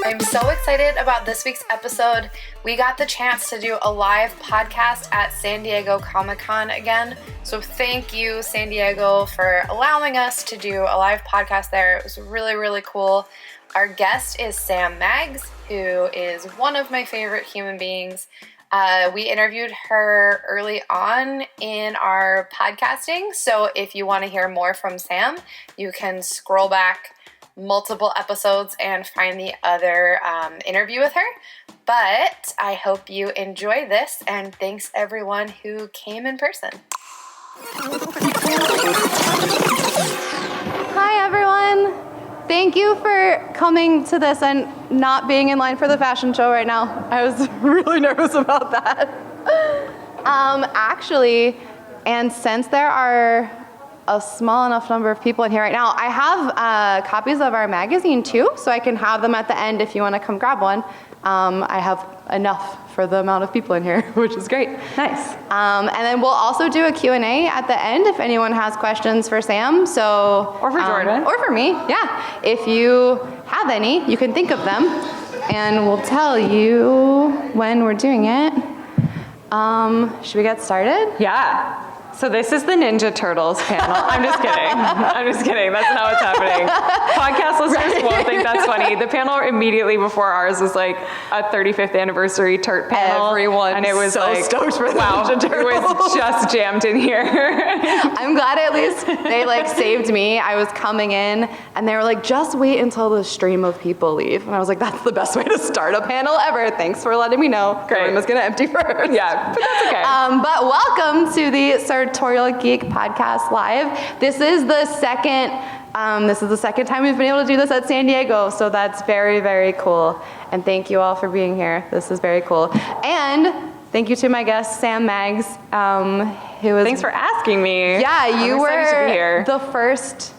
I'm so excited about this week's episode. We got the chance to do a live podcast at San Diego Comic-Con again. So thank you, San Diego, for allowing us to do a live podcast there. It was really, really cool. Our guest is Sam Maggs, who is one of my favorite human beings. We interviewed her early on in our podcasting. So if you want to hear more from Sam, you can scroll back multiple episodes and find the other interview with her. But I hope you enjoy this, and thanks everyone who came in person. Hi everyone. Thank you for coming to this and not being in line for the fashion show right now. I was really nervous about that. Actually, and since there are a small enough number of people in here right now, I have copies of our magazine too, so I can have them at the end if you want to come grab one. I have enough for the amount of people in here, which is great. Nice. And then we'll also do a Q&A at the end if anyone has questions for Sam. So, or for Jordan. Or for me, yeah. If you have any, you can think of them, and we'll tell you when we're doing it. Should we get started? Yeah. So this is the Ninja Turtles panel. I'm just kidding. I'm just kidding. That's not what's happening. Podcast listeners won't think that's funny. The panel immediately before ours was like a 35th anniversary Turt panel. Everyone and it was so like, stoked for the wow, Ninja Turtles. It was just jammed in here. I'm glad at least they like saved me. I was coming in and they were like, just wait until the stream of people leave. And I was like, that's the best way to start a panel ever. Thanks for letting me know. Great. The room was gonna empty first. Yeah, but that's okay. But welcome to the Sartorial Geek Podcast Live. This is the second time we've been able to do this at San Diego, so that's very, very cool. And thank you all for being here. This is very cool. And thank you to my guest, Sam Maggs, who is... Thanks for asking me. Yeah, you were to be here. the first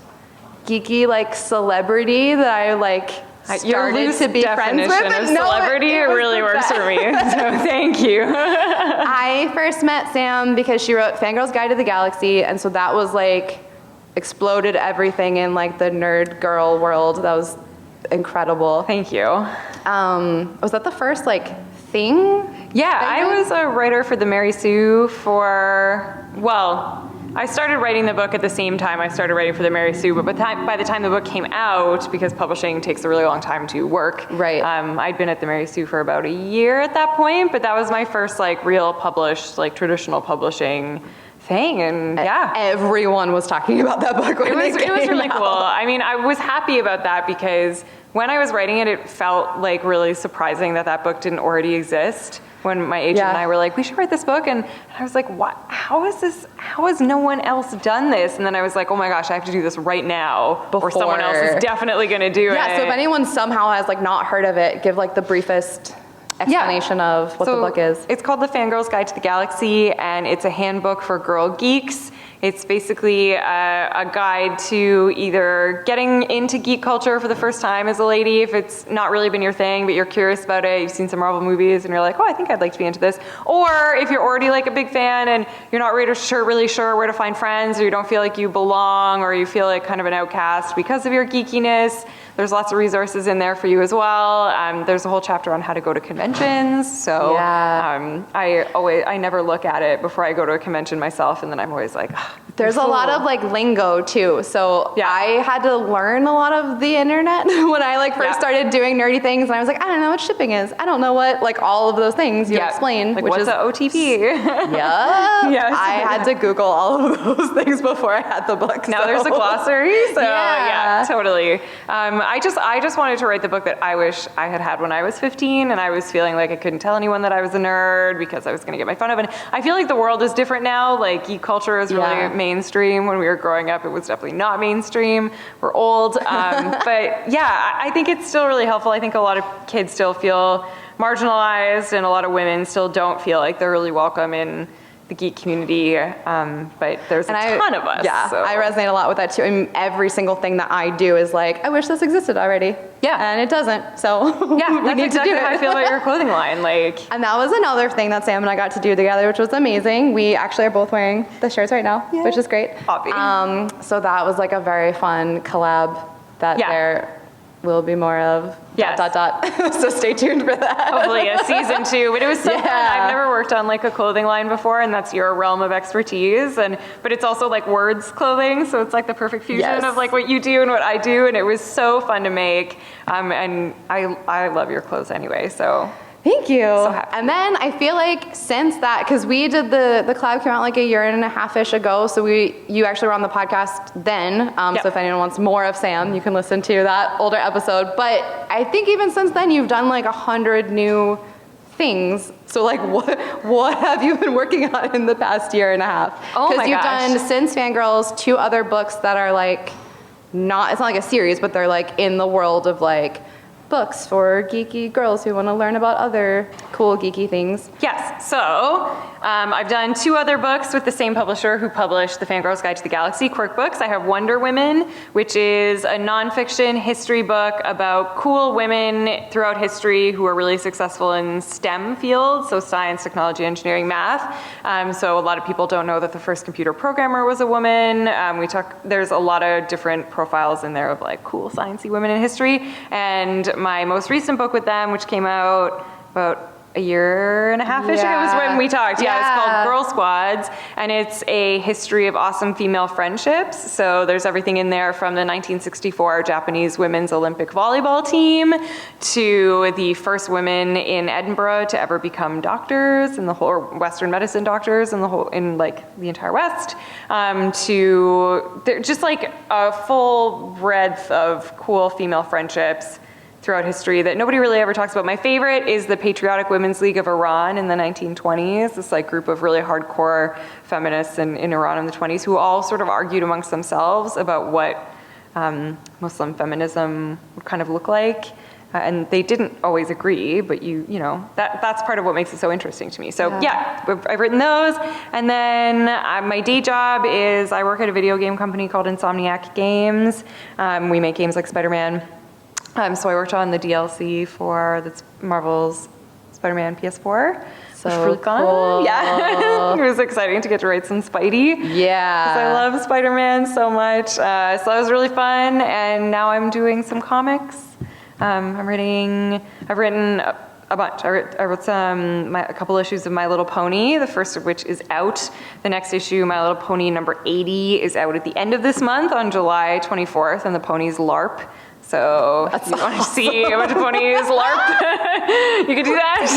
geeky celebrity that I started to be friends with. Of celebrity, it really works for me. So thank you. I first met Sam because she wrote Fangirl Galaxy to the Galaxy, and so that was exploded everything in the nerd girl world. That was incredible. Thank you. Was that the first thing? Yeah, I was a writer for the Mary Sue I started writing the book at the same time I started writing for the Mary Sue, but by the time the book came out, because publishing takes a really long time to work, right. I'd been at the Mary Sue for about a year at that point, but that was my first real published, traditional publishing thing, and yeah. Everyone was talking about that book when it was really out. Cool. I mean, I was happy about that because when I was writing it, it felt really surprising that book didn't already exist. When my agent and I were like, we should write this book, and I was like, what? How has no one else done this? And then I was like, oh my gosh, I have to do this right now, or someone else is definitely going to do it. Yeah, so if anyone somehow has not heard of it, give the briefest explanation of what the book is. It's called The Fangirl's Guide to the Galaxy, and it's a handbook for girl geeks. It's basically a guide to either getting into geek culture for the first time as a lady, if it's not really been your thing, but you're curious about it, you've seen some Marvel movies, and you're like, oh, I think I'd like to be into this. Or if you're already a big fan and you're not really sure where to find friends, or you don't feel like you belong, or you feel like kind of an outcast because of your geekiness, there's lots of resources in there for you as well. There's a whole chapter on how to go to conventions. So I never look at it before I go to a convention myself, and then I'm always like, there's a lot of lingo too. So I had to learn a lot of the internet when I first started doing nerdy things, and I was like, I don't know what shipping is. I don't know what all of those things you explain. Which what's is an OTP? Yeah. Yes. I had to Google all of those things before I had the book. Now there's a glossary. So yeah totally. I just wanted to write the book that I wish I had had when I was 15, and I was feeling like I couldn't tell anyone that I was a nerd because I was going to get made fun of. And I feel like the world is different now. Geek culture is really mainstream. When we were growing up, it was definitely not mainstream. We're old. But yeah, I think it's still really helpful. I think a lot of kids still feel marginalized, and a lot of women still don't feel like they're really welcome in the geek community, but there's a ton of us. Yeah, so. I resonate a lot with that too. I mean, every single thing that I do is I wish this existed already. Yeah. And it doesn't, so yeah, we need exactly to do it. How I feel about your clothing line. And that was another thing that Sam and I got to do together, which was amazing. We actually are both wearing the shirts right now, which is great. Poppy. So that was a very fun collab that they're will be more of Yes. ... So stay tuned for that. Hopefully a season 2. But it was so fun. I've never worked on like a clothing line before, and that's your realm of expertise. But it's also like words clothing, so it's like the perfect fusion of like what you do and what I do, and it was so fun to make. And I love your clothes anyway, so. Thank you. So happy. And then I feel like since that, because we did the collab came out like a year and a half-ish ago, so you actually were on the podcast then. So if anyone wants more of Sam, you can listen to that older episode. But I think even since then, you've done like 100 new things. So like what have you been working on in the past year and a half? Oh my gosh. Because you've done, since Fangirls, 2 other books that are like, it's not like a series, but they're like in the world of like, books for geeky girls who want to learn about other cool geeky things. Yes, so I've done 2 other books with the same publisher who published the Fangirl's Guide to the Galaxy, Quirk Books. I have Wonder Women, which is a nonfiction history book about cool women throughout history who are really successful in STEM fields, so science, technology, engineering, math. So a lot of people don't know that the first computer programmer was a woman. There's a lot of different profiles in there of like cool sciencey women in history. And my most recent book with them, which came out about a year and a half-ish ago, was when we talked. It's called Girl Squads, and it's a history of awesome female friendships. So there's everything in there from the 1964 Japanese women's Olympic volleyball team to the first women in Edinburgh to ever become doctors in the whole, or Western medicine doctors in the entire West, to just like a full breadth of cool female friendships throughout history that nobody really ever talks about. My favorite is the Patriotic Women's League of Iran in the 1920s, this like group of really hardcore feminists in Iran in the 20s who all sort of argued amongst themselves about what Muslim feminism would kind of look like. And they didn't always agree, but you know, that's part of what makes it so interesting to me. So I've written those. And then my day job is I work at a video game company called Insomniac Games. We make games like Spider-Man. So I worked on the DLC for that's Marvel's Spider-Man PS4. So which was really fun. Cool. Yeah, it was exciting to get to write some Spidey. Yeah, because I love Spider-Man so much. So that was really fun. And now I'm doing some comics. I've written a bunch. I wrote a couple issues of My Little Pony, the first of which is out. The next issue, My Little Pony number 80, is out at the end of this month on July 24th, and the pony's LARP. So if you want to see a bunch of ponies LARP, you can do that.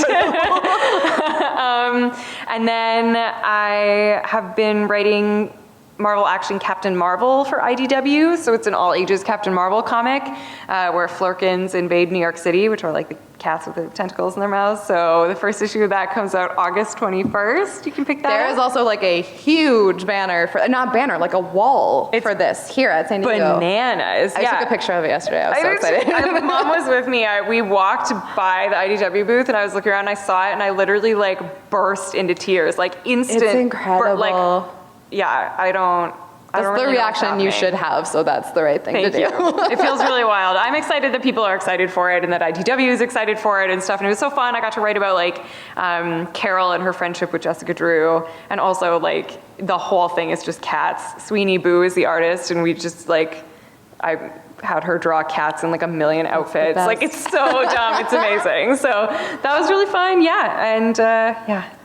And then I have been writing Marvel Action Captain Marvel for IDW, so it's an all-ages Captain Marvel comic where Flurkins invade New York City, which are like the cats with the tentacles in their mouths. So the first issue of that comes out August 21st. You can pick that up. There is also like a huge banner, like a wall for this here at San Diego. Bananas. I took a picture of it yesterday. I was so excited. My mom was with me. We walked by the IDW booth and I was looking around and I saw it and I literally like burst into tears, like instant. It's incredible. That's the reaction you should have, so that's the right thing to do. It feels really wild. I'm excited that people are excited for it and that IDW is excited for it and stuff. And it was so fun. I got to write about like Carol and her friendship with Jessica Drew. And also like the whole thing is just cats. Sweeney Boo is the artist. And we just like, I had her draw cats in like a million outfits. Like it's so dumb. It's amazing. So that was really fun. Yeah. And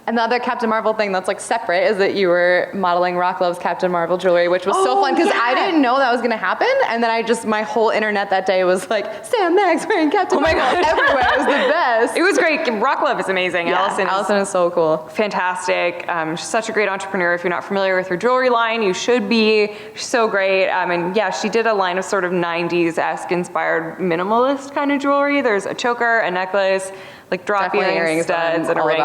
And the other Captain Marvel thing that's like separate is that you were modeling Rock Love's Captain Marvel jewelry, which was so fun because I didn't know that was going to happen. And then my whole internet that day was like, Sam Mag's wearing Captain Marvel everywhere. It was the best. It was great. Rock Love is amazing. Yeah, Allison is so cool. Fantastic. She's such a great entrepreneur. If you're not familiar with her jewelry line, you should be. She's so great. And yeah, she did a line of sort of 90s-esque inspired minimalist kind of jewelry. There's a choker, a necklace, like drop earrings, studs, and a ring.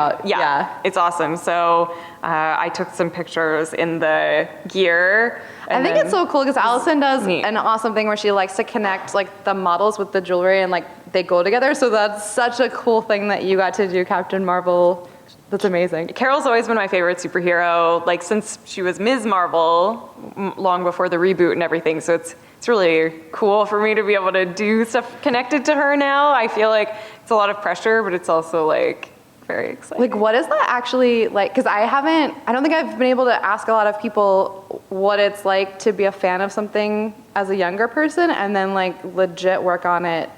It's awesome. So I took some pictures in the gear. I think it's so cool because Allison does an awesome thing where she likes to connect like the models with the jewelry and like they go together. So that's such a cool thing that you got to do, Captain Marvel. That's amazing. Carol's always been my favorite superhero, like since she was Ms. Marvel, long before the reboot and everything. So it's really cool for me to be able to do stuff connected to her now. I feel like it's a lot of pressure, but it's also like very exciting. Like what is that actually like? Because I don't think I've been able to ask a lot of people what it's like to be a fan of something as a younger person and then like legit work on it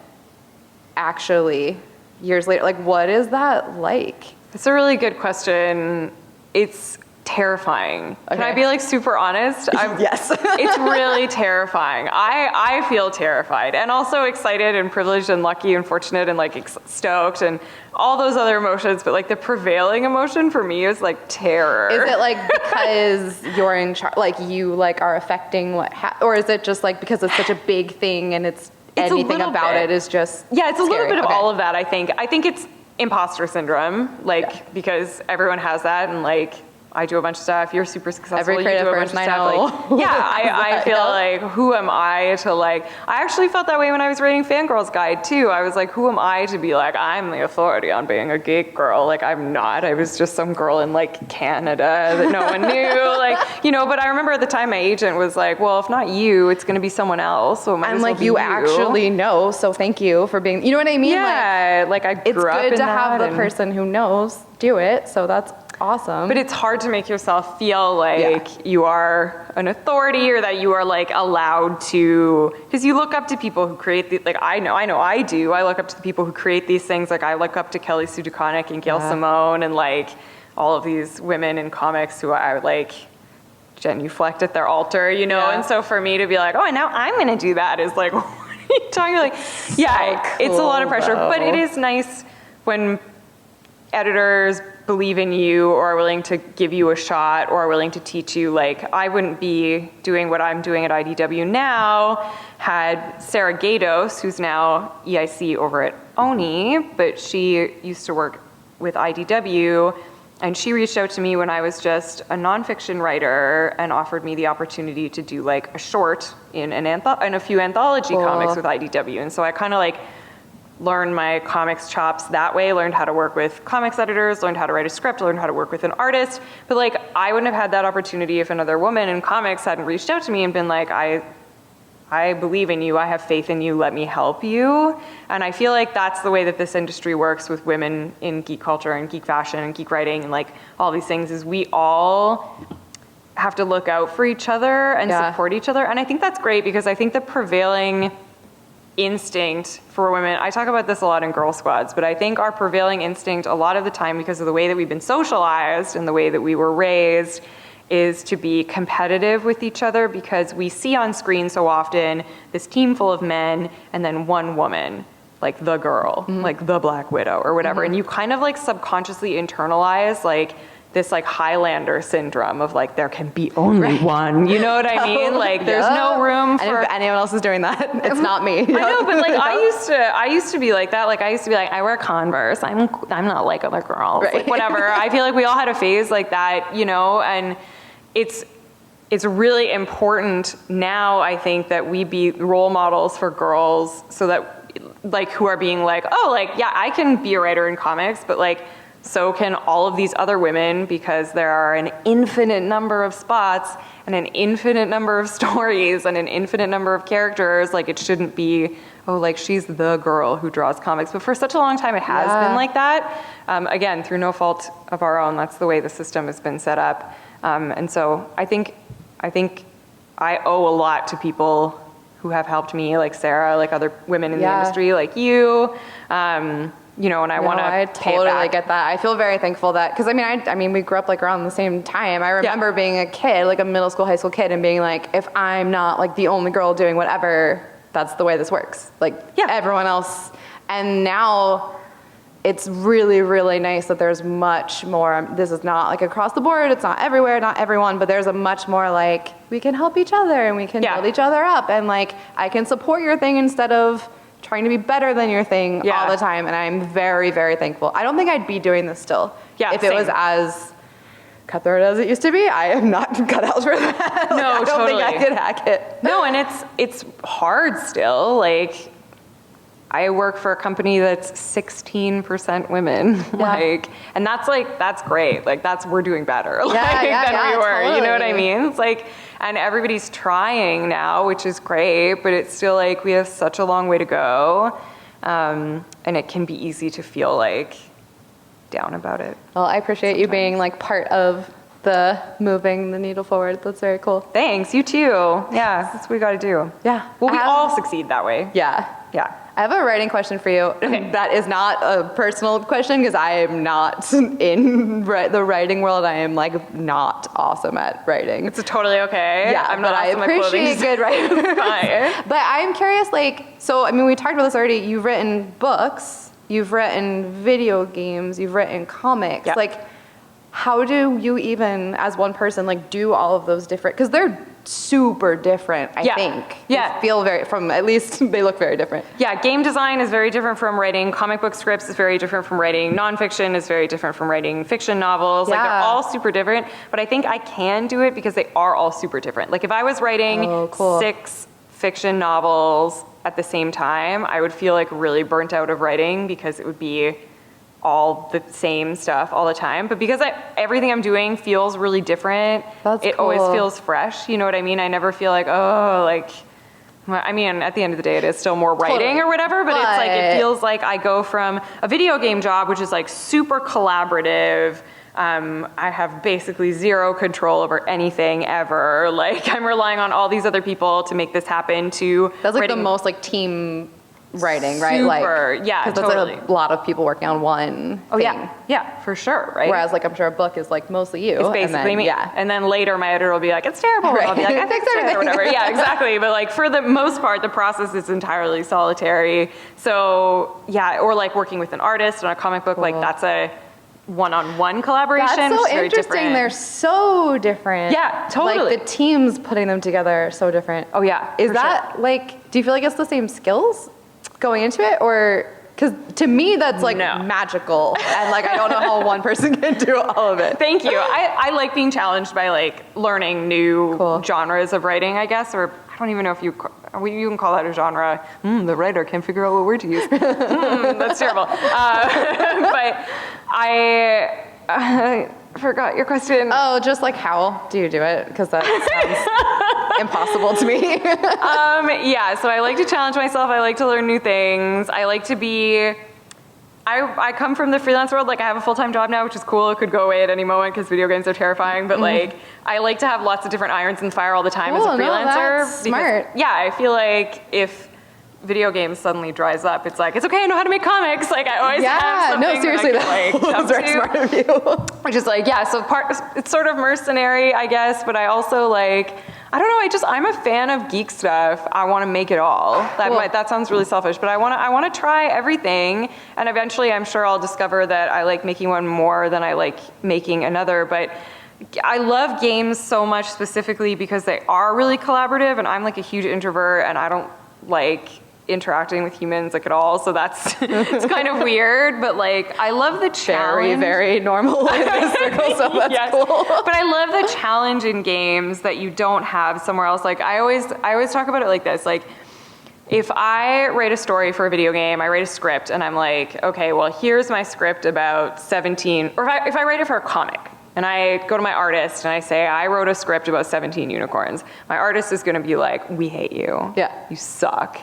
actually years later? Like, what is that like? It's a really good question. It's terrifying. Can I Okay. be like super honest? Yes. It's really terrifying. I feel terrified and also excited and privileged and lucky and fortunate and like stoked and all those other emotions. But like the prevailing emotion for me is like terror. Is it like because you're in charge, like you like are affecting or is it just like because it's such a big thing and it's anything about bit. it is just Yeah, it's a little scary? bit of Okay. all of that, I think. I think it's imposter syndrome, like, because everyone has that, and like, I do a bunch of stuff, you're super successful, Every you creative do a bunch person of I stuff. know. Like, yeah, I feel like, who am I to like, I actually felt that way when I was writing Fangirl's Guide too. I was like, who am I to be like, I'm the authority on being a geek girl? Like, I'm not. I was just some girl in like Canada that no one knew, like, you know, but I remember at the time my agent was like, well, if not you, it's gonna be someone else, so it might I'm as well like, be you actually know, so thank you for being, you know what I mean? Yeah, like I Like, it's grew up good in to have that the and- person who knows do it, so that's awesome. But it's hard to make yourself feel like you are an authority or that you are like allowed to, because you look up to people who create the, like I know I do. I look up to the people who create these things. Like I look up to Kelly Sue DeConnick and Gail Simone and like all of these women in comics who I like genuflect at their altar, you know? Yeah. And so for me to be like, oh, and now I'm going to do that is like, what are you talking like, yeah, it's a lot of pressure, but it is nice when editors believe in you or are willing to give you a shot or are willing to teach you. Like, I wouldn't be doing what I'm doing at IDW now had Sarah Gatos, who's now EIC over at Oni, but she used to work with IDW, and she reached out to me when I was just a nonfiction writer and offered me the opportunity to do like a short in in a few anthology comics with IDW. And so I kind of like learned my comics chops that way, learned how to work with comics editors, learned how to write a script, learned how to work with an artist. But like, I wouldn't have had that opportunity if another woman in comics hadn't reached out to me and been like, I believe in you, I have faith in you, let me help you. And I feel like that's the way that this industry works with women in geek culture and geek fashion and geek writing and like all these things, is we all have to look out for each other and support each other. And I think that's great, because I think the prevailing instinct for women, I talk about this a lot in Girl Squads, but I think our prevailing instinct a lot of the time, because of the way that we've been socialized and the way that we were raised, is to be competitive with each other, because we see on screen so often this team full of men and then one woman, like the girl, like the Black Widow or whatever. And you kind of like subconsciously internalize like this like Highlander syndrome of like, there can be only one, you know what I mean? Like there's no room for... And if anyone else is doing that, it's not me. I know, but like I used to be like that. Like I used to be like, I wear Converse. I'm not like other girls. Right. Like whatever. I feel like we all had a phase like that, you know, and it's really important now, I think, that we be role models for girls, so that like, who are being like, oh, like, yeah, I can be a writer in comics, but like, so can all of these other women, because there are an infinite number of spots and an infinite number of stories and an infinite number of characters. Like, it shouldn't be, oh, like, she's the girl who draws comics. But for such a long time, it has been like that. Again, through no fault of our own, that's the way the system has been set up. And so I think I owe a lot to people who have helped me, like Sarah, like other women in the industry, like you. You know, and I want to I totally get that. I feel very thankful that, because I mean, we grew up like around the same time. I remember being a kid, like a middle school, high school kid, and being like, if I'm not like the only girl doing whatever, that's the way this works. Like everyone else. And now it's really, really nice that there's much more. This is not like across the board. It's not everywhere, not everyone, but there's a much more like, we can help each other and we can build each other up. And like, I can support your thing instead of trying to be better than your thing all the time. And I'm very, very thankful. I don't think I'd be doing this still if it was as cutthroat as it used to be. I am not cut out for that. No, I don't think I could hack it. No, and it's hard still. Like, I work for a company that's 16% women, like, and that's great. Like, we're doing better than we were. Totally. You know what I mean? It's like, and everybody's trying now, which is great, but it's still like, we have such a long way to go. And it can be easy to feel like down about it. Well, I appreciate you being like part of the moving the needle forward. That's very cool. Thanks, you too. Yeah, that's what we got to do. Yeah. Well, we all succeed that way. Yeah. Yeah. I have a writing question for you. Okay. That is not a personal question because I am not in the writing world. I am like not awesome at writing. It's totally okay. Yeah, I'm not but I awesome at clothing appreciate good writing. Fine. But I'm curious, like, so I mean, we talked about this already. You've written books, you've written video games, you've written comics. Yep. Like, how do you even, as one person, like, do all of those different? Because they're super different, I think. Yeah. They feel at least they look very different. Yeah, game design is very different from writing comic book scripts, is very different from writing nonfiction, is very different from writing fiction novels. Like, they're all super different, but I think I can do it because they are all super different. Like, if I was writing 6 fiction novels at the same time, I would feel like really burnt out of writing because it would be all the same stuff all the time. But because everything I'm doing feels really different, it always feels fresh. You know what I mean? I never feel like, oh, like, I mean, at the end of the day, it is still more writing or whatever, but it's like, it feels like I go from a video game job, which is like super collaborative. I have basically zero control over anything ever. Like, I'm relying on all these other people to make this happen, to That's like the most like team writing, right? Super, like, yeah, because totally. that's like a lot of people working on one thing. Yeah, for sure, right? Whereas, like, I'm sure a book is like mostly you. It's basically me. Yeah. And then later my editor will be like, it's terrible. Right. And I'll be like, I fixed it or whatever. Yeah, exactly. But like, for the most part, the process is entirely solitary. So yeah, or like working with an artist on a comic book, like that's a one-on-one collaboration. That's so which is very interesting. different. They're so different. Yeah, totally. Like, the teams putting them together are so different. Oh yeah. Is that like, do you feel like it's the same skills going into it, or? Because to me, that's like magical, and like I don't know how one person can do all of it. Thank you. I like being challenged by like learning new genres of writing, I guess, or I don't even know if you can call that a genre. The writer can't figure out what word to use. That's terrible. But I forgot your question. Oh, just like how do you do it? Because that sounds impossible to me. Yeah, so I like to challenge myself. I like to learn new things. I like to be, I come from the freelance world. Like, I have a full-time job now, which is cool. It could go away at any moment because video games are terrifying. But like, I like to have lots of different irons in the fire all the time as a freelancer. That's smart. Yeah, I feel like if video games suddenly dries up, it's like, it's okay, I know how to make comics. Like, I always have something. No, seriously, that's very smart of you. Which is like, yeah, so it's sort of mercenary, I guess, but I also like, I don't know, I'm a fan of geek stuff. I want to make it all. That sounds really selfish, but I want to try everything, and eventually I'm sure I'll discover that I like making one more than I like making another. But I love games so much specifically because they are really collaborative, and I'm like a huge introvert, and I don't like interacting with humans like at all, so that's it's kind of weird, but like I love the challenge. Very, very normal in this circle, so that's cool. But I love the challenge in games that you don't have somewhere else. Like I always talk about it like this, like if I write a story for a video game, I write a script and I'm like, okay, well here's my script about 17, or if I write it for a comic, and I go to my artist and I say, I wrote a script about 17 unicorns. My artist is gonna be like, we hate you. Yeah. You suck.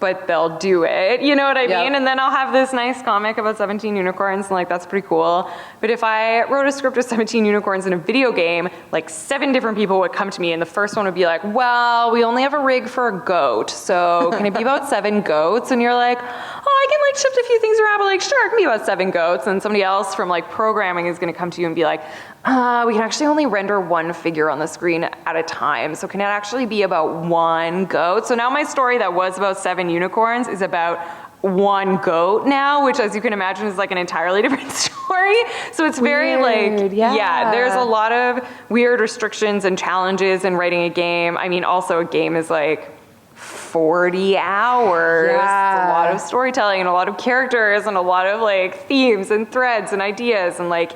But they'll do it, you know what I mean? And then I'll have this nice comic about 17 unicorns, and like, that's pretty cool. But if I wrote a script with 17 unicorns in a video game, like 7 different people would come to me, and the first one would be like, well, we only have a rig for a goat, so can it be about 7 goats? And you're like, oh, I can like shift a few things around, but like, sure, it can be about 7 goats. And somebody else from like programming is gonna come to you and be like, we can actually only render 1 figure on the screen at a time, so can it actually be about 1 goat? So now my story that was about 7 unicorns is about 1 goat now, which as you can imagine is like an entirely different story. So it's very like, there's a lot of weird restrictions and challenges in writing a game. I mean, also a game is like 40 hours. Yeah. It's a lot of storytelling and a lot of characters and a lot of like themes and threads and ideas, and like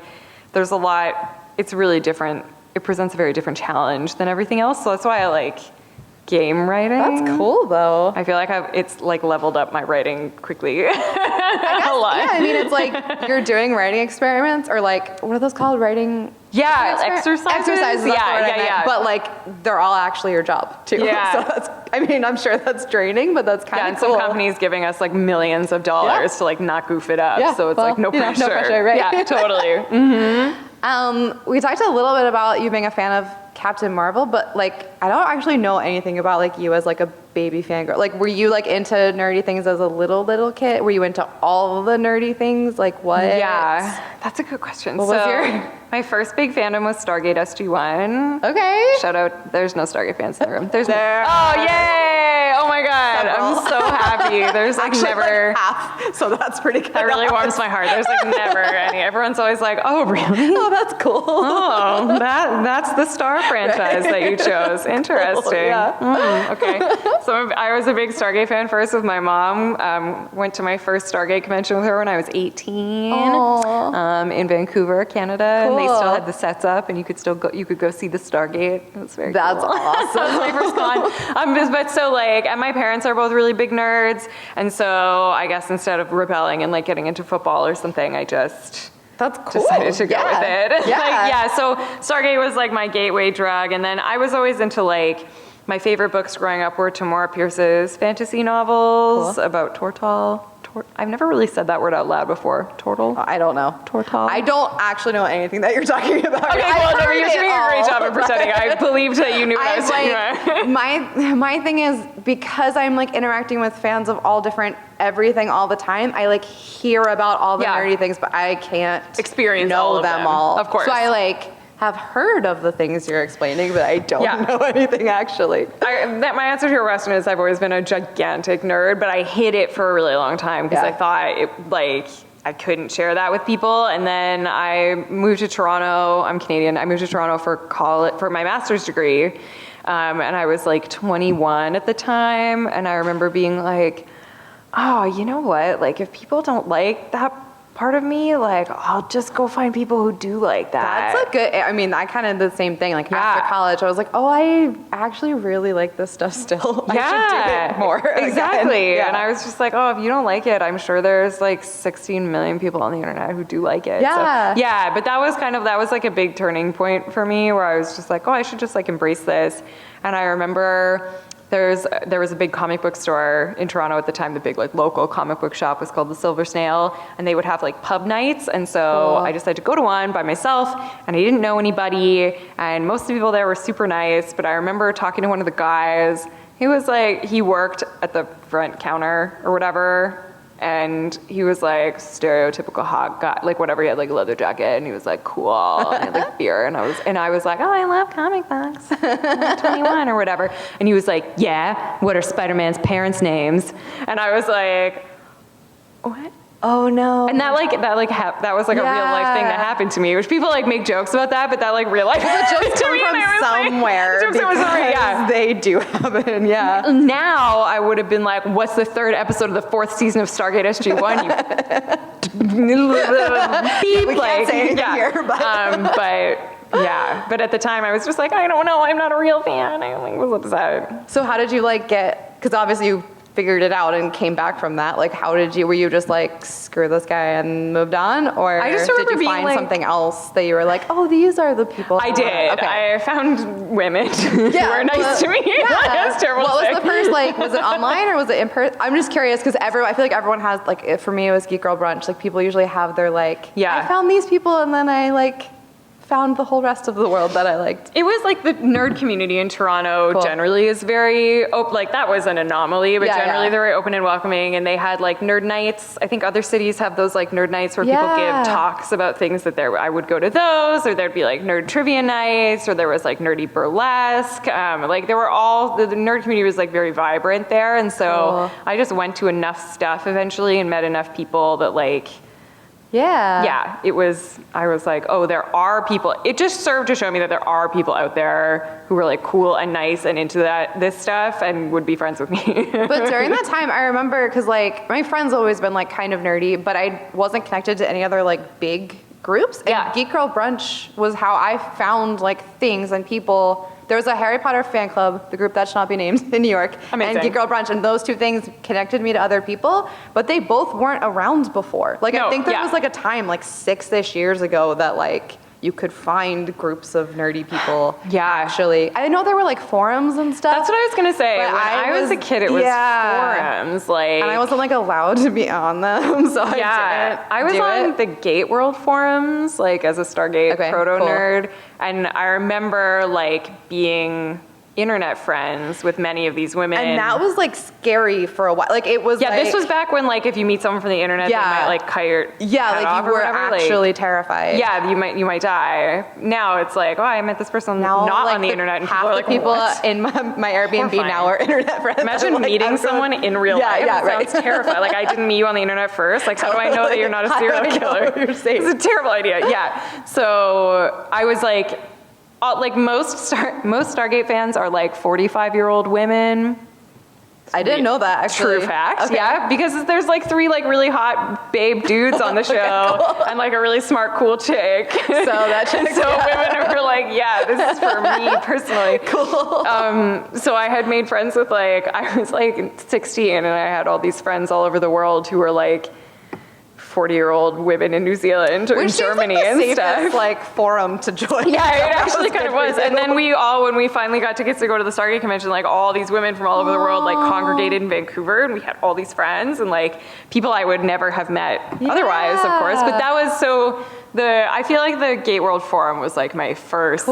there's a lot, it's really different. It presents a very different challenge than everything else. So that's why I like game writing. That's cool though. I feel like it's like leveled up my writing quickly. I guess, a lot. Yeah, I mean, it's like you're doing writing experiments, or like, what are those called? Writing? Exercises. Exercises. Yeah. But like, they're all actually your job too. Yeah. So that's, I mean, I'm sure that's draining, but that's kind of cool. Some companies giving us like millions of dollars to like not goof it up. Yeah. So it's like no pressure. No pressure, right? Yeah, totally. We talked a little bit about you being a fan of Captain Marvel, but like I don't actually know anything about like you as like a baby fangirl. Like were you like into nerdy things as a little kid? Were you into all the nerdy things? Like what? Yeah, that's a good question. What was your... My first big fandom was Stargate SG-1. Okay. Shout out, there's no Stargate fans in the room. There's there. Oh, yay! Oh my God, I'm so happy. There's like actually, never... like half, so that's pretty good. That really warms my heart. There's like never any. Everyone's always like, oh, really? Oh, that's cool. Oh, that's the Star franchise that you chose. Interesting. Cool, yeah. Okay. So I was a big Stargate fan first with my mom. Went to my first Stargate convention with her when I was 18 in Vancouver, Canada. Cool. And they still had the sets up, and you could go see the Stargate. It was very That's cool. awesome. That was my first con. But so like, and my parents are both really big nerds, and so I guess instead of rebelling and like getting into football or something, I just That's cool. decided to go with it. Yeah. So Stargate was like my gateway drug, and then I was always into like, my favorite books growing up were Tamora Pierce's fantasy novels about Tortal. I've never really said that word out loud before. Tortal? I don't know. Tortal? I don't actually know anything that you're talking about. Okay, well, no, you're doing a great job of pretending. I believed that you knew what I was talking about. My thing is, because I'm like interacting with fans of all different everything all the time, I like hear about all the nerdy things, but I can't experience know all of them all. Of course. So I like have heard of the things you're explaining, but I don't know anything actually. My answer to your question is I've always been a gigantic nerd, but I hid it for a really long time because I thought I couldn't share that with people. And then I moved to Toronto. I'm Canadian. I moved to Toronto for college, for my master's degree. And I was like 21 at the time. And I remember being like, oh, you know what? Like if people don't like that part of me, like I'll just go find people who do like that. That's a good, I mean, I kind of did the same thing. Like after college, I was like, oh, I actually really like this stuff still. I should do it more. Exactly. And I was just like, oh, if you don't like it, I'm sure there's like 16 million people on the internet who do like it. Yeah. So, but that was like a big turning point for me where I was just like, oh, I should just like embrace this. And I remember there was a big comic book store in Toronto at the time. The big like local comic book shop was called the Silver Snail, and they would have like pub nights. And so I decided to go to one by myself, and I didn't know anybody, and most of the people there were super nice. But I remember talking to one of the guys. He was like, he worked at the front counter or whatever. And he was like stereotypical hot guy, like whatever. He had like a leather jacket, and he was like cool, and he had like beer, and I was like, oh, I love comic books. I'm 21 or whatever. And he was like, yeah, what are Spider-Man's parents' names? And I was like, what? Oh no. And that was like a real life thing that happened to me, which people like make jokes about that, but that like real life. The jokes come from somewhere. Because they do happen. Yeah. Now I would have been like, what's the third episode of the 4th season of Stargate SG-1? Beep. We can't say anything here, but at the time I was just like, I don't know, I'm not a real fan. I'm like, what's that? So how did you like because obviously you figured it out and came back from that, like were you just like, screw this guy and moved on? Or I just did you find something else that you were like, oh, these are the people? I did. Okay. I found women who were nice to me. What was the first, like, was it online or was it in person? I'm just curious because I feel like everyone has, like, for me it was Geek Girl Brunch, like people usually have their like, I found these people and then I like found the whole rest of the world that I liked. It was like the nerd community in Toronto generally is very open. Like that was an anomaly, but generally they're very open and welcoming. And they had like nerd nights. I think other cities have those like nerd nights where people give talks about things that I would go to those, or there'd be like nerd trivia nights, or there was like nerdy burlesque. Like there were the nerd community was like very vibrant there. And so I just went to enough stuff eventually and met enough people that like, I was like, oh, there are people. It just served to show me that there are people out there who were like cool and nice and into this stuff and would be friends with me. But during that time, I remember, because like my friends always been like kind of nerdy, but I wasn't connected to any other like big groups. And Geek Girl Brunch was how I found like things and people. There was a Harry Potter fan club, the group that shall not be named, in New York, and Geek Girl Brunch, and those two things connected me to other people, but they both weren't around before. Like I think there was like a time like 6-ish years ago that like you could find groups of nerdy people. Yeah. Actually, I know there were like forums and stuff. That's what I was gonna say. But When I was a kid, it was forums, like, and I wasn't like allowed to be on them, so I was on the Gate World forums, like as a Stargate proto nerd, and I remember like being internet friends with many of these women. And that was like scary for a while. Like it was this was back when like if you meet someone from the internet, they might like cut your head off you were whatever, actually terrified. Yeah, you might die. Now it's like, oh, I met this person not on the internet, and half the people in my Airbnb now are internet friends. Imagine meeting someone in real life. It sounds terrifying. Like, I didn't meet you on the internet first. Like, how do I know that you're not a serial killer? You're safe. It's a terrible idea. Yeah. So I was like most Stargate fans are like 45-year-old women. I didn't know that, actually. True fact. Okay. Yeah, because there's like 3 like really hot babe dudes on the show cool. and like a really smart, cool chick. So women are like, yeah, this is for me personally. Cool. So I had made friends with I was like 16 and I had all these friends all over the world who were like 40-year-old women in New Zealand or in Germany like and stuff. Like forum to join. Yeah, it actually kind of was. And then when we finally got tickets to go to the Stargate convention, like all these women from all over the world like congregated in Vancouver, and we had all these friends and like people I would never have met otherwise, of course. But that was so. I feel like the Gate World Forum was like my first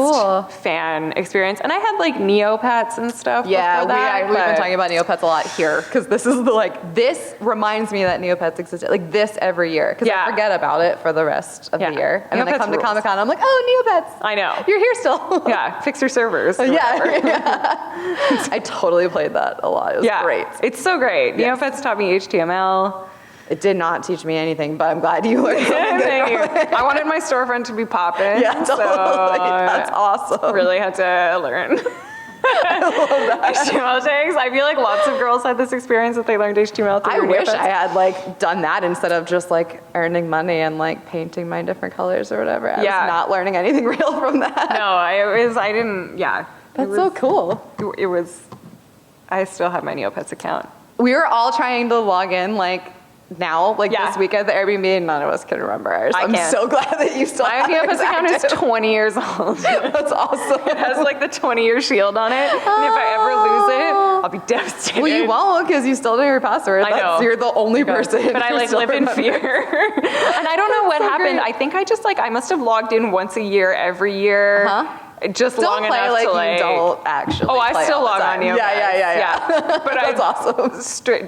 fan experience, and I had like Neopets and stuff. Yeah, before that, we've been talking about Neopets a lot here because this is this reminds me that Neopets existed like this every year because I forget about it for the rest of the year, and then I come to Comic-Con, I'm like, oh, Neopets. I know you're here still. Yeah, fix your servers. I totally played that a lot. It was great. It's so great. Yes. Neopets taught me HTML. It did not teach me anything, but I'm glad you learned something good. I wanted my storefront to be poppin'. Yeah, totally. So that's awesome. Really had to learn. I love that. HTML tags. I feel like lots of girls had this experience that they learned HTML. I wish I had like done that instead of just like earning money and like painting my different colors or whatever. I was not learning anything real from that. No, I didn't. Yeah. That's so cool. It was. I still have my Neopets account. We were all trying to log in now, this week at the Airbnb, and none of us can remember ours. I'm so glad that you still have it. My Neopets account is 20 years old. That's awesome. It has like the 20-year shield on it, and if I ever lose it, I'll be devastated. Well, you won't, because you still know your password. I know. You're the only person. But I live in fear. And I don't know what happened. Great. I think I must have logged in once a year, every year. Just still long enough to like you don't actually. Oh, I still log on Neopets. Yeah. But that's awesome.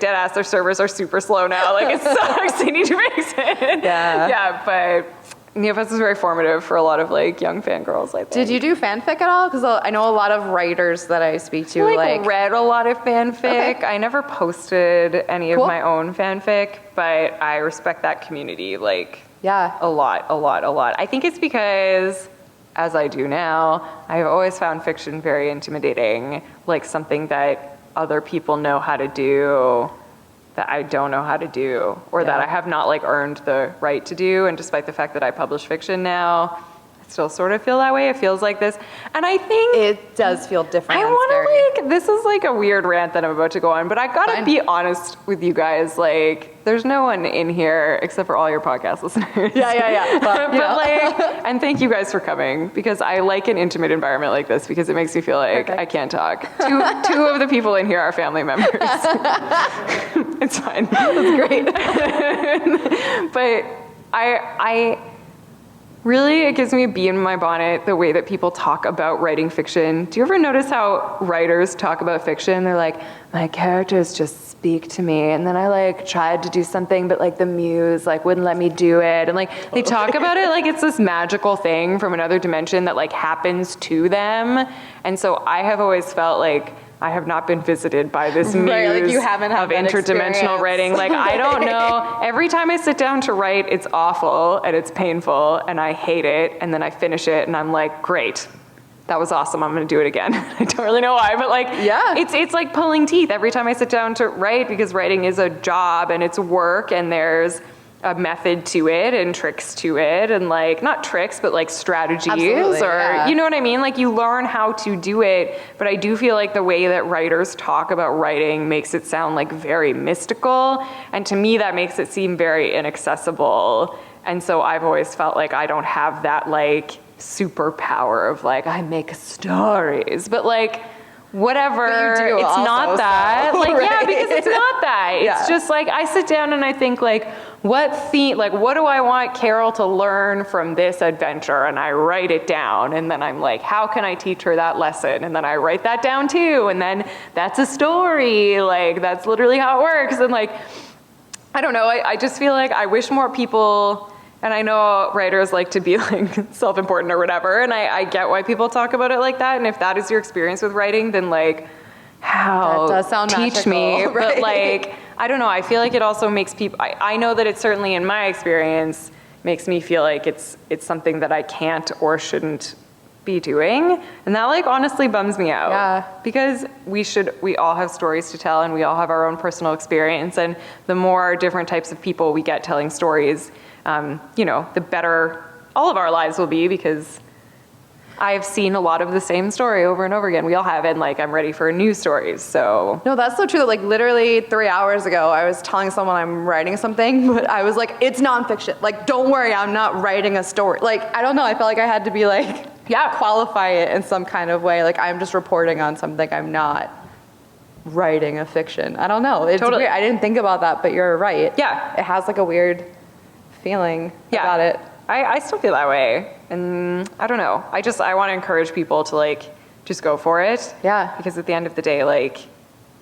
Dead ass, their servers are super slow now. Like it sucks. They need to fix it. Yeah, but Neopets is very formative for a lot of like young fangirls, I think. Did you do fanfic at all? Because I know a lot of writers that I speak to I read a lot of fanfic. Okay. I never posted any of my own fanfic, but I respect that community a lot. I think it's because, as I do now, I've always found fiction very intimidating, like something that other people know how to do that I don't know how to do, or that I have not earned the right to do. And despite the fact that I publish fiction now, I still sort of feel that way. It feels like this. And I think it does feel different. I want to this is a weird rant that I'm about to go on, but I gotta be honest with you guys. There's no one in here except for all your podcast listeners. Yeah. But and thank you guys for coming, because I like an intimate environment like this because it makes me feel like I can't talk. Two of the people in here are family members. It's fine. That's great. But I really, it gives me a bee in my bonnet, the way that people talk about writing fiction. Do you ever notice how writers talk about fiction? They're like, my characters just speak to me, and then I tried to do something, but the muse wouldn't let me do it, and they talk about it like it's this magical thing from another dimension that happens to them. And so I have always felt like I have not been visited by this muse you haven't of interdimensional writing. I don't know. Every time I sit down to write, it's awful and it's painful and I hate it. And then I finish it and I'm like, great, that was awesome. I'm going to do it again. I don't really know why, but it's like pulling teeth every time I sit down to write, because writing is a job and it's work, and there's a method to it and tricks to it, and not tricks, but strategies. Absolutely, you know what I mean? You learn how to do it, but I do feel like the way that writers talk about writing makes it sound very mystical, and to me that makes it seem very inaccessible. And so I've always felt like I don't have that superpower of like, I make stories, but like, whatever, But you do it's also, not that. so, Like, yeah, right? because it's not that. It's Yeah. just like, I sit down and I think like, what do I want Carol to learn from this adventure? And I write it down. And then I'm like, how can I teach her that lesson? And then I write that down too. And then that's a story. Like, that's literally how it works. And like, I don't know, I just feel like I wish more people, and I know writers like to be like self-important or whatever, and I get why people talk about it like that, and if that is your experience with writing, then like, how? That does sound teach me, magical, right? but like, I don't know, I feel like it also makes people, I know that it certainly in my experience makes me feel like it's something that I can't or shouldn't be doing, and that like honestly bums me out. Yeah. Because we all have stories to tell, and we all have our own personal experience, and the more different types of people we get telling stories, the better all of our lives will be, because I've seen a lot of the same story over and over again. We all have, and like, I'm ready for new stories, so. No, that's so true. Like literally 3 hours ago, I was telling someone I'm writing something, but I was like, it's nonfiction. Like, don't worry, I'm not writing a story. Like, I don't know, I felt like I had to be like, qualify it in some kind of way. Like, I'm just reporting on something, I'm not writing a fiction. I don't know, it's Totally. weird. I didn't think about that, but you're right. Yeah. It has like a weird feeling about it. I still feel that way, and I don't know. I want to encourage people to like, just go for it. Yeah. Because at the end of the day, like,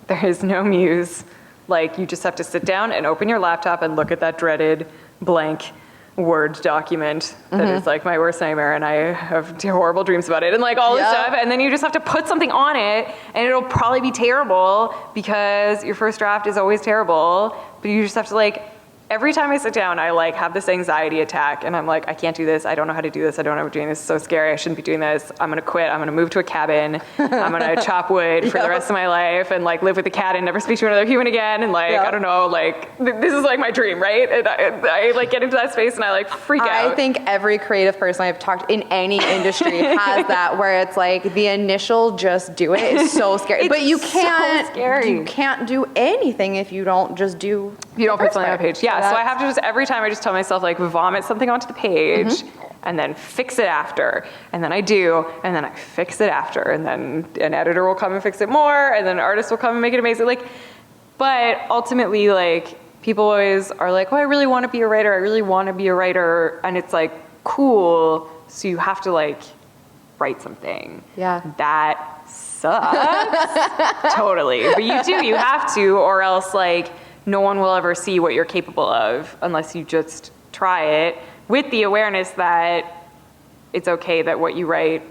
there is no muse. Like, you just have to sit down and open your laptop and look at that dreaded blank Word document that is like my worst nightmare, and I have horrible dreams about it, and like all this stuff, and then you just have to put something on it, and it'll probably be terrible because your first draft is always terrible, but you just have to like, every time I sit down, I like have this anxiety attack, and I'm like, I can't do this. I don't know how to do this. I don't know what I'm doing. This is so scary. I shouldn't be doing this. I'm gonna quit. I'm gonna move to a cabin. I'm gonna chop wood for the rest of my life and like live with a cat and never speak to another human again. And like, I don't know, like this is like my dream, right? And I like get into that space and I like freak out. I think every creative person I've talked in any industry has that, where it's like the initial just do it is so scary. But you can't, so scary. You can't do anything if you don't just do. You don't put something on a page. Yeah, so I That's- have to just, every time I just tell myself like, vomit something onto the page and then fix it after. And then I do, and then I fix it after. And then an editor will come and fix it more, and then an artist will come and make it amazing. Like, but ultimately, like, people always are like, oh, I really want to be a writer. I really want to be a writer. And it's like, cool. So you have to like write something. Yeah. That sucks. Totally. But you have to, or else like, no one will ever see what you're capable of unless you just try it with the awareness that it's okay that what you write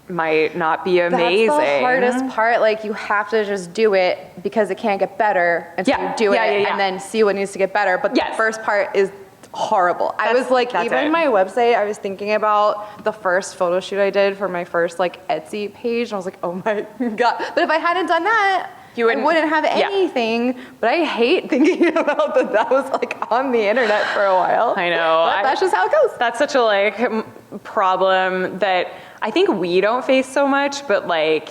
might not be amazing. That's the hardest part. Like, you have to just do it because it can't get better until you do it and then see what needs to get better. But the first part is horrible. I was like, even my website, I was thinking about the first photo shoot I did for my first like Etsy page, and I was like, oh my God. But if I hadn't done that, I wouldn't have anything, but I hate thinking about that was like on the internet for a while. I know. But that's just how it goes. That's such a like problem that I think we don't face so much, but like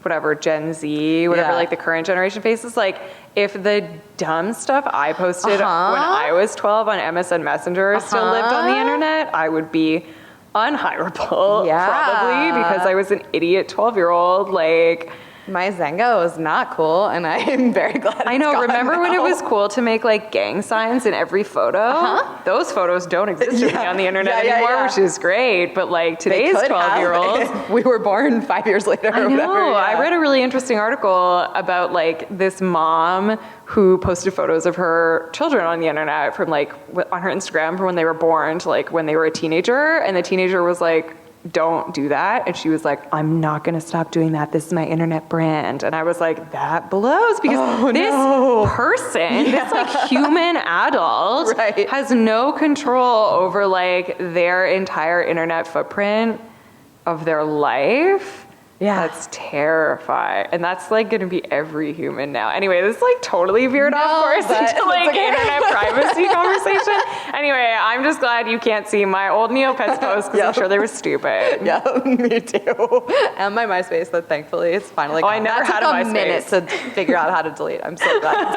whatever Gen Z, whatever like the current generation faces, like if the dumb stuff I posted when I was 12 on MSN Messenger still lived on the internet, I would be unhireable probably, because I was an idiot 12-year-old. Like, my Zenga was not cool, and I am very glad I know. Remember when it was cool to make like gang signs in every photo? Those photos don't exist really on the internet anymore, which is great. But like today's 12-year-olds, we were born 5 years later. I know. I read a really interesting article about like this mom who posted photos of her children on the internet from like on her Instagram from when they were born to like when they were a teenager, and the teenager was like, don't do that. And she was like, I'm not going to stop doing that. This is my internet brand. And I was like, that blows, because this person, this like human adult has no control over like their entire internet footprint of their life. Yeah. That's terrifying. And that's like going to be every human now. Anyway, this is like totally veered off course into like internet privacy conversation. Anyway, I'm just glad you can't see my old Neopets posts because I'm sure they were stupid. Yeah, me too. And my MySpace that thankfully it's finally gone. I never had a MySpace. Minute to figure out how to delete. I'm so glad it's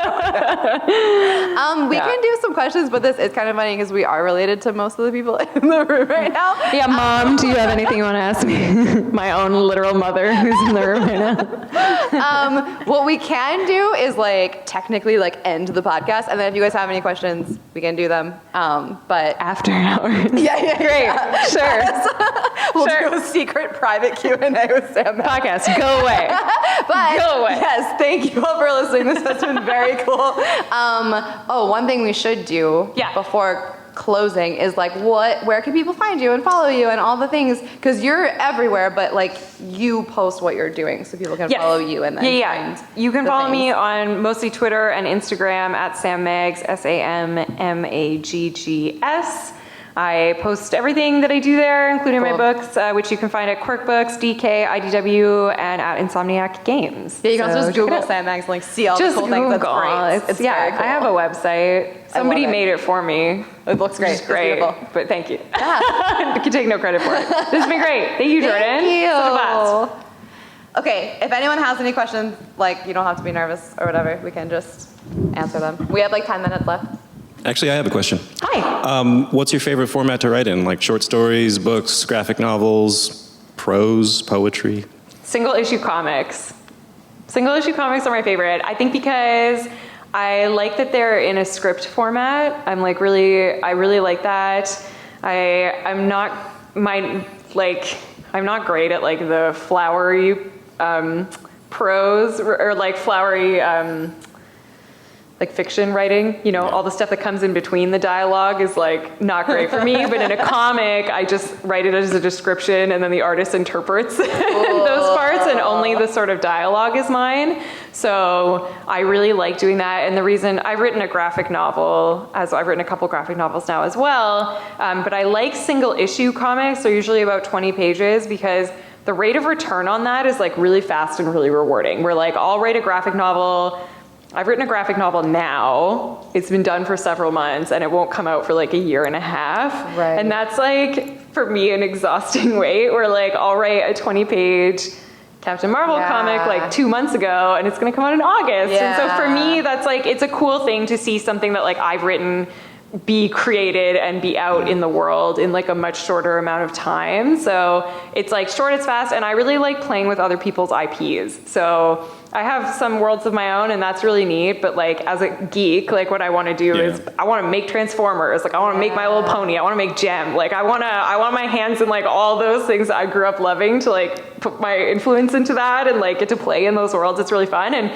gone. We can do some questions, but this is kind of funny because we are related to most of the people in the room right now. Yeah, Mom, do you have anything you want to ask me? My own literal mother who's in the room right now. What we can do is like technically like end the podcast, and then if you guys have any questions, we can do them. But after hours. Yeah, great, yeah. sure. We'll do a secret private Q&A with Sam. Podcast, go away. But go away. Yes, thank you all for listening. This has been very cool. One thing we should do before closing is like where can people find you and follow you and all the things, because you're everywhere, but like you post what you're doing so people can follow you and then find you can follow things. me on mostly Twitter and Instagram at SamMaggs, SAMMAGGS. I post everything that I do there, including my books, which you can find at Quirk Books, DK, IDW, and at Insomniac Games. Yeah, you can also just Google Sam Maggs, like see all the cool things. That's great. It's very cool. I have a website. Somebody made it for me. It looks great. It's great. Beautiful. But thank you. Yeah. I can take no credit for it. This has been great. Thank you, Jordan. Thank you. Such a blast. Okay, if anyone has any questions, like you don't have to be nervous or whatever, we can just answer them. We have like 10 minutes left. Actually, I have a question. Hi. What's your favorite format to write in? Like short stories, books, graphic novels, prose, poetry? Single issue comics. Single issue comics are my favorite. I think because I like that they're in a script format. I really like that. I'm not great at like the flowery prose or like flowery like fiction writing, you know, all the stuff that comes in between the dialogue is like not great for me, but in a comic, I just write it as a description and then the artist interprets those parts and only the sort of dialogue is mine. So I really like doing that. And the reason I've written a graphic novel, as I've written a couple graphic novels now as well, but I like single issue comics. They're usually about 20 pages because the rate of return on that is like really fast and really rewarding. Where like I'll write a graphic novel, I've written a graphic novel now, it's been done for several months and it won't come out for like a year and a half. Right. And that's like, for me, an exhausting wait where like I'll write a 20-page Captain Marvel comic like 2 months ago and it's gonna come out in August. And so for me, that's like, it's a cool thing to see something that like I've written be created and be out in the world in like a much shorter amount of time. So it's like short, it's fast, and I really like playing with other people's IPs. So I have some worlds of my own and that's really neat, but like as a geek, like what I want to do is I want to make Transformers, like I want to make My Little Pony, I want to make Gem, like I want my hands in like all those things that I grew up loving to like put my influence into that and like get to play in those worlds. It's really fun. And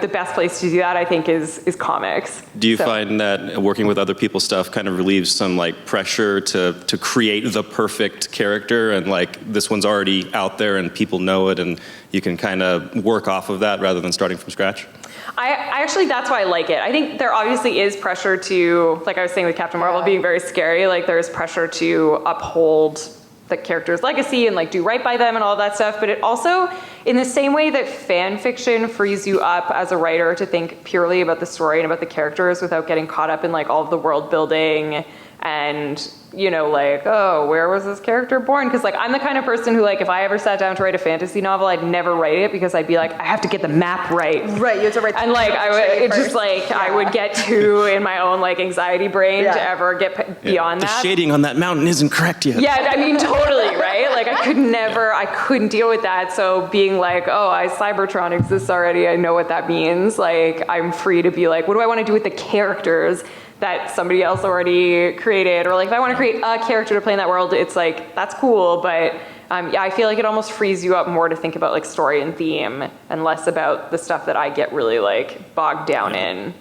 the best place to do that, I think, is comics. Do you find that working with other people's stuff kind of relieves some like pressure to create the perfect character and like this one's already out there and people know it and you can kind of work off of that rather than starting from scratch? I actually, that's why I like it. I think there obviously is pressure to, like I was saying with Captain Marvel being very scary, like there's pressure to uphold the character's legacy and like do right by them and all that stuff. But it also, in the same way that fan fiction frees you up as a writer to think purely about the story and about the characters without getting caught up in like all of the world building and, you know, like, oh, where was this character born? Because like I'm the kind of person who like if I ever sat down to write a fantasy novel, I'd never write it because I'd be like, I have to get the map right. Right, you have to write the and like I would, it just like I would get too in my own like anxiety brain to ever get beyond that. The shading on that mountain isn't correct yet. Yeah, I mean totally, right? Like I couldn't deal with that. So being like, oh, Cybertron exists already, I know what that means. Like I'm free to be like, what do I want to do with the characters that somebody else already created? Or like if I want to create a character to play in that world, it's like, that's cool, but yeah, I feel like it almost frees you up more to think about like story and theme and less about the stuff that I get really like bogged down in.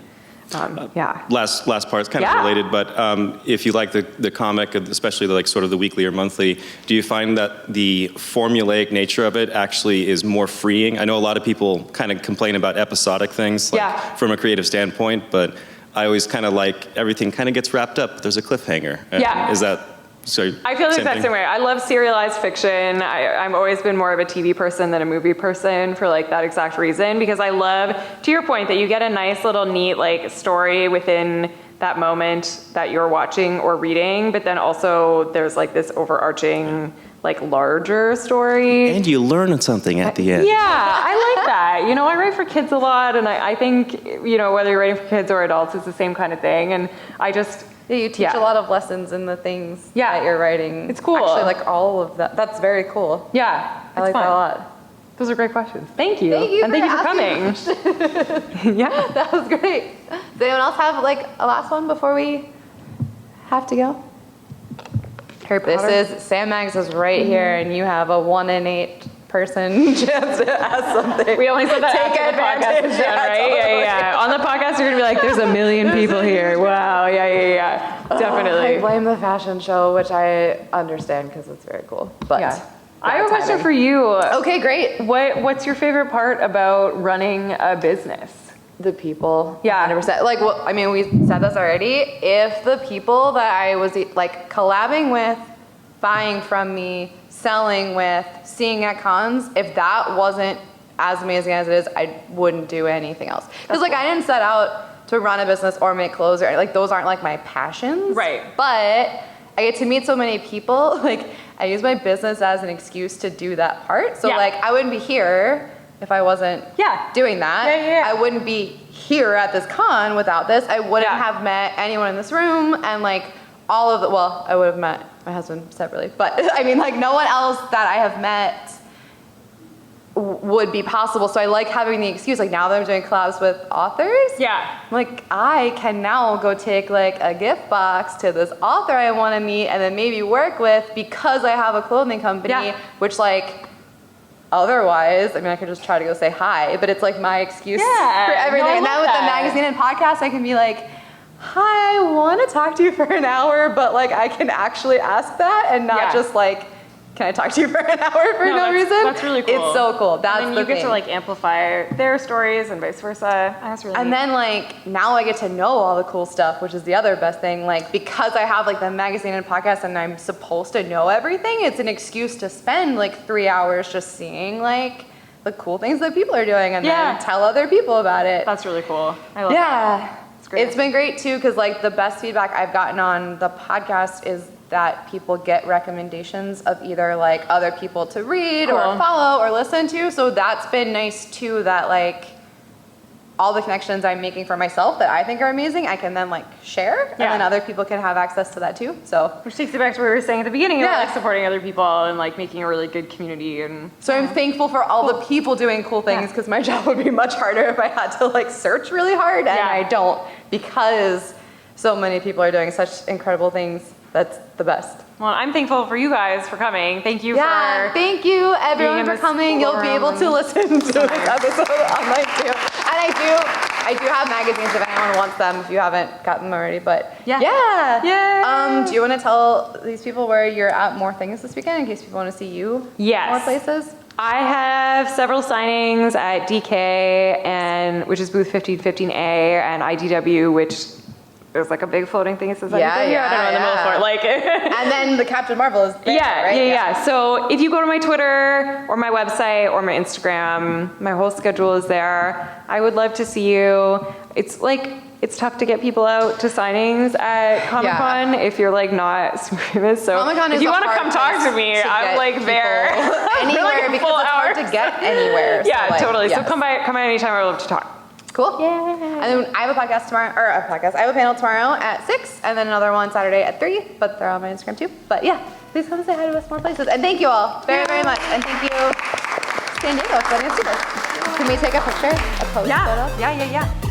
Last part is kind of related, but if you like the comic, especially the, like sort of the weekly or monthly, do you find that the formulaic nature of it actually is more freeing? I know a lot of people kind of complain about episodic things like, from a creative standpoint, but I always kind of like everything kind of gets wrapped up. There's a cliffhanger. Is that so? I feel the exact same way. I love serialized fiction. I've always been more of a TV person than a movie person for like that exact reason, because I love, to your point, that you get a nice little neat like story within that moment that you're watching or reading, but then also there's like this overarching, like larger story. And you learn something at the end. Yeah, I like that. You know, I write for kids a lot, and I think, you know, whether you're writing for kids or adults, it's the same kind of thing. And I just... Yeah, you teach a lot of lessons in the things that you're writing. It's cool. Actually, like all of that. That's very cool. Yeah, I like that a lot. Those are great questions. Thank you. Thank you and for thank you for coming. Yeah. That was great. Does anyone else have like a last one before we have to go? Harry Potter. This is, Sam Mags is right here, and you have a 1 in 8 person chance to ask something. We only said that after the podcast is done, right? Yeah. On the podcast, you're gonna be like, there's a million people here. Wow, yeah. Definitely. I blame the fashion show, which I understand because it's very cool. But I have a question for you. Okay, great. What's your favorite part about running a business? The people. Yeah. 100%. Like, well, I mean, we said this already. If the people that I was like collabing with, buying from me, selling with, seeing at cons, if that wasn't as amazing as it is, I wouldn't do anything else. Because like, I didn't set out to run a business or make clothes, or like those aren't like my passions. Right. But I get to meet so many people. Like, I use my business as an excuse to do that part. So like, I wouldn't be here if I wasn't doing that. I wouldn't be here at this con without this. I wouldn't have met anyone in this room, and like all of the, well, I would have met my husband separately, but I mean, like, no one else that I have met would be possible. So I like having the excuse, like, now that I'm doing collabs with authors, like, I can now go take like a gift box to this author I want to meet and then maybe work with, because I have a clothing company, which like, otherwise, I mean, I could just try to go say hi, but it's like my excuse for everything. No, and now with the magazine and podcast, I can be like, hi, I want to talk to you for an hour, but like, I can actually ask that and not just like, can I talk to you for an hour for no reason? That's really cool. It's so cool. That's and the you thing. get to like amplify their stories and vice versa. That's really And then like, now I get to know all the cool stuff, which is the other best thing. Like, because I have like the magazine and podcast and I'm supposed to know everything, it's an excuse to spend like 3 hours just seeing like the cool things that people are doing and then tell other people about it. That's really cool. I love that. It's great. It's been great too, because like the best feedback I've gotten on the podcast is that people get recommendations of either like other people to read or follow or listen to. So that's been nice too, that like all the connections I'm making for myself that I think are amazing, I can then like share, and then other people can have access to that too. So which takes it back to what we were saying at the beginning about like supporting other people and like making a really good community. And so I'm thankful for all the people doing cool things, because my job would be much harder if I had to like search really hard, and I don't, because so many people are doing such incredible things. That's the best. Well, I'm thankful for you guys for coming. Thank you for thank you everyone for coming. You'll be able to listen to this episode online too. And I do have magazines if anyone wants them, if you haven't gotten them already. But do you want to tell these people where you're at more things this weekend in case people want to see you more places? I have several signings at DK, and which is booth 1515A, and IDW, which there's like a big floating thing that says IDW. I don't know in the middle for it. Like, and then the Captain Marvel is there, right? Yeah. So if you go to my Twitter or my website or my Instagram, my whole schedule is there. I would love to see you. It's like, it's tough to get people out to signings at Comic-Con if you're like not super famous. So if you want to come talk to me, I'm like there anywhere, like because it's hard to get anywhere. Yeah, so like, totally. So come by anytime. I would love to talk. Cool. And then I have a podcast tomorrow, I have a panel tomorrow at 6, and then another one Saturday at 3, but they're on my Instagram too. But yeah, please come say hi to us more places. And thank you all very, very much. And thank you, San Diego, for letting us do this. Can we take a picture? A pose photo? Yeah.